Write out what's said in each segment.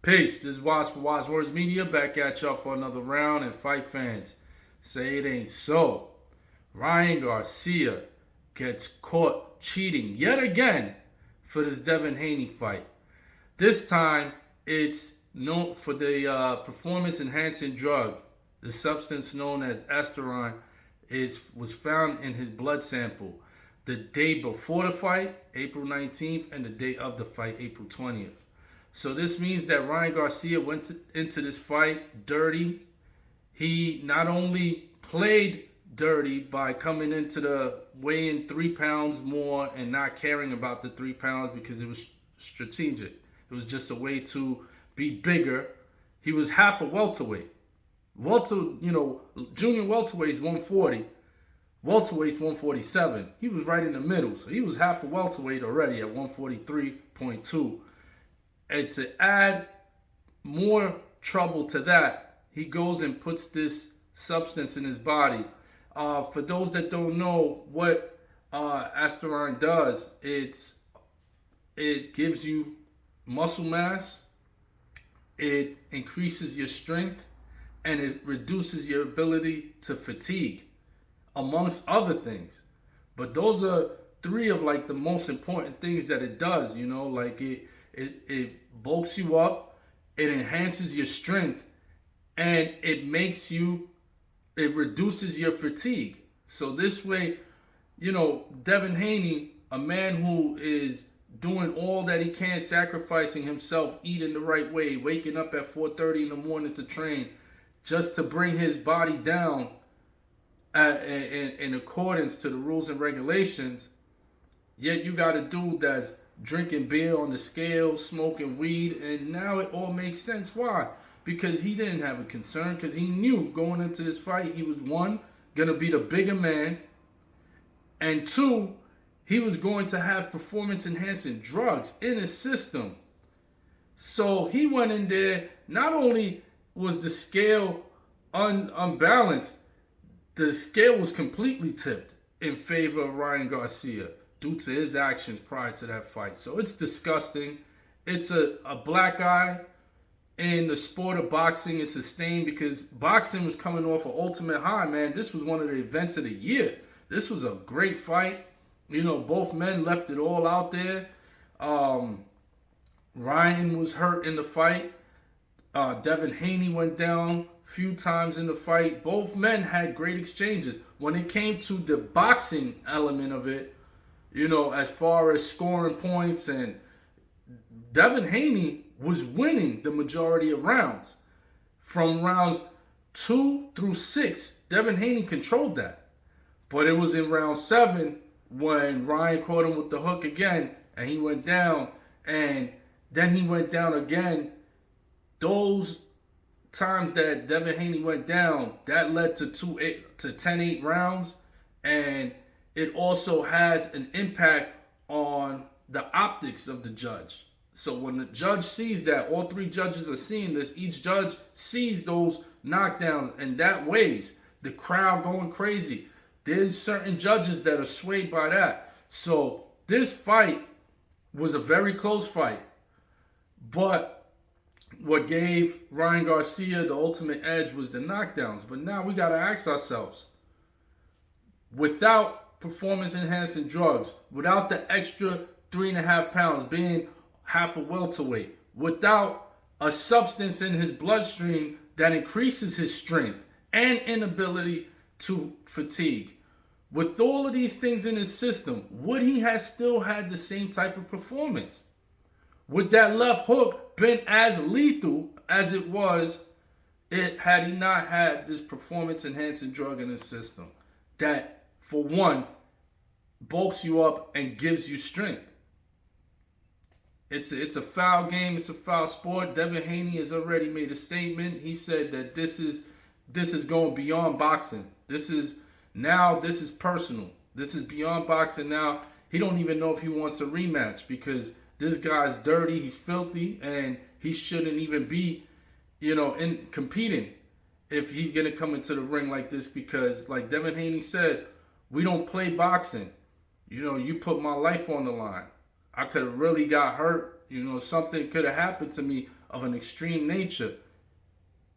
Peace. This is Wise for Wise Words Media back at y'all for another round. And fight fans, say it ain't so. Ryan Garcia gets caught cheating yet again for this Devin Haney fight. This time it's known for the performance enhancing drug. The substance known as asterone was found in his blood sample the day before the fight, April 19th, and the day of the fight, April 20th. So this means that Ryan Garcia went into this fight dirty. He not only played dirty by coming into the weighing 3 pounds more and not caring about the 3 pounds because it was strategic. It was just a way to be bigger. He was half a welterweight. Junior welterweight's 140. Welterweight's 147. He was right in the middle. So he was half a welterweight already at 143.2. And to add more trouble to that, he goes and puts this substance in his body. For those that don't know what asterone does, it gives you muscle mass, it increases your strength, and it reduces your ability to fatigue, amongst other things. But those are three of like the most important things that it does. It bulks you up, it enhances your strength, and it reduces your fatigue. So this way, Devin Haney, a man who is doing all that he can, sacrificing himself, eating the right way, waking up at 4:30 in the morning to train, just to bring his body down in accordance to the rules and regulations. Yet you got a dude that's drinking beer on the scale, smoking weed, and now it all makes sense. Why? Because he didn't have a concern, because he knew going into this fight he was, one, going to be the bigger man, and two, he was going to have performance-enhancing drugs in his system. So he went in there, not only was the scale unbalanced, the scale was completely tipped in favor of Ryan Garcia due to his actions prior to that fight. So it's disgusting. It's a black eye in the sport of boxing. It's a stain because boxing was coming off an ultimate high, man. This was one of the events of the year. This was a great fight. Both men left it all out there. Ryan was hurt in the fight. Devin Haney went down a few times in the fight. Both men had great exchanges. When it came to the boxing element of it, as far as scoring points, and Devin Haney was winning the majority of rounds. From rounds 2 through 6, Devin Haney controlled that. But it was in round 7 when Ryan caught him with the hook again, and he went down, and then he went down again. Those times that Devin Haney went down, that led to 10-8 rounds, and it also has an impact on the optics of the judge. So when the judge sees that, all three judges are seeing this, each judge sees those knockdowns, and that weighs. The crowd going crazy. There's certain judges that are swayed by that. So this fight was a very close fight. But what gave Ryan Garcia the ultimate edge was the knockdowns. But now we got to ask ourselves, without performance-enhancing drugs, without the extra 3.5 pounds, being half a welterweight, without a substance in his bloodstream that increases his strength and inability to fatigue, with all of these things in his system, would he have still had the same type of performance? Would that left hook been as lethal as it was had he not had this performance-enhancing drug in his system that, for one, bulks you up and gives you strength? It's a foul game. It's a foul sport. Devin Haney has already made a statement. He said that this is going beyond boxing. This is personal. This is beyond boxing now. He don't even know if he wants a rematch because this guy's dirty, he's filthy, and he shouldn't even be, in competing if he's gonna come into the ring like this, because like Devin Haney said, we don't play boxing. You put my life on the line. I could have really got hurt. Something could have happened to me. of an extreme nature,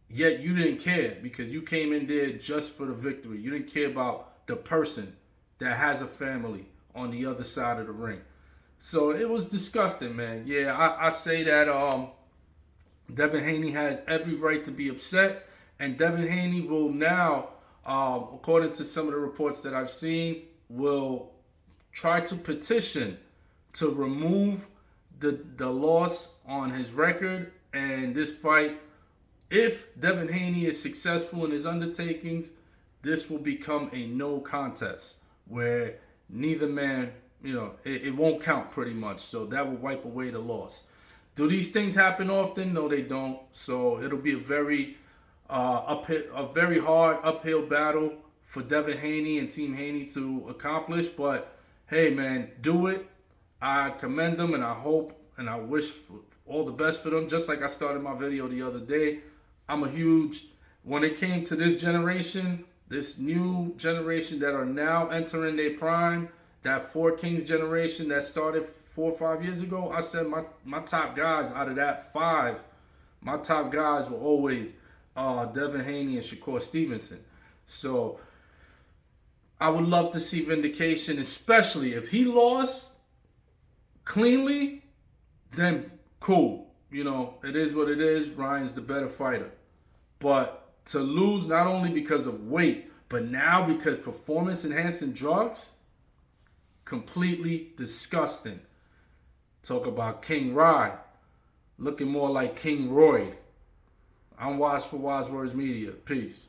yet you didn't care because you came in there just for the victory. You didn't care about the person that has a family on the other side of the ring. So it was disgusting, man. Yeah, I say that Devin Haney has every right to be upset, and Devin Haney will now, according to some of the reports that I've seen, will try to petition to remove the loss on his record and this fight. If Devin Haney is successful in his undertakings, this will become a no contest where neither man, it won't count pretty much. So that will wipe away the loss. Do these things happen often? No, they don't. So it'll be a very hard uphill battle for Devin Haney and Team Haney to accomplish. But hey, man, do it. I commend them, and I hope and I wish all the best for them. Just like I started my video the other day, when it came to this generation, this new generation that are now entering their prime, that Four Kings generation that started 4 or 5 years ago, I said my top guys out of that 5, my top guys were always Devin Haney and Shakur Stevenson. So I would love to see vindication, especially if he lost cleanly, then cool. It is what it is. Ryan's the better fighter. But to lose not only because of weight, but now because performance-enhancing drugs, completely disgusting. Talk about King Rye, looking more like King Royd. I'm Wise for Wise Words Media. Peace.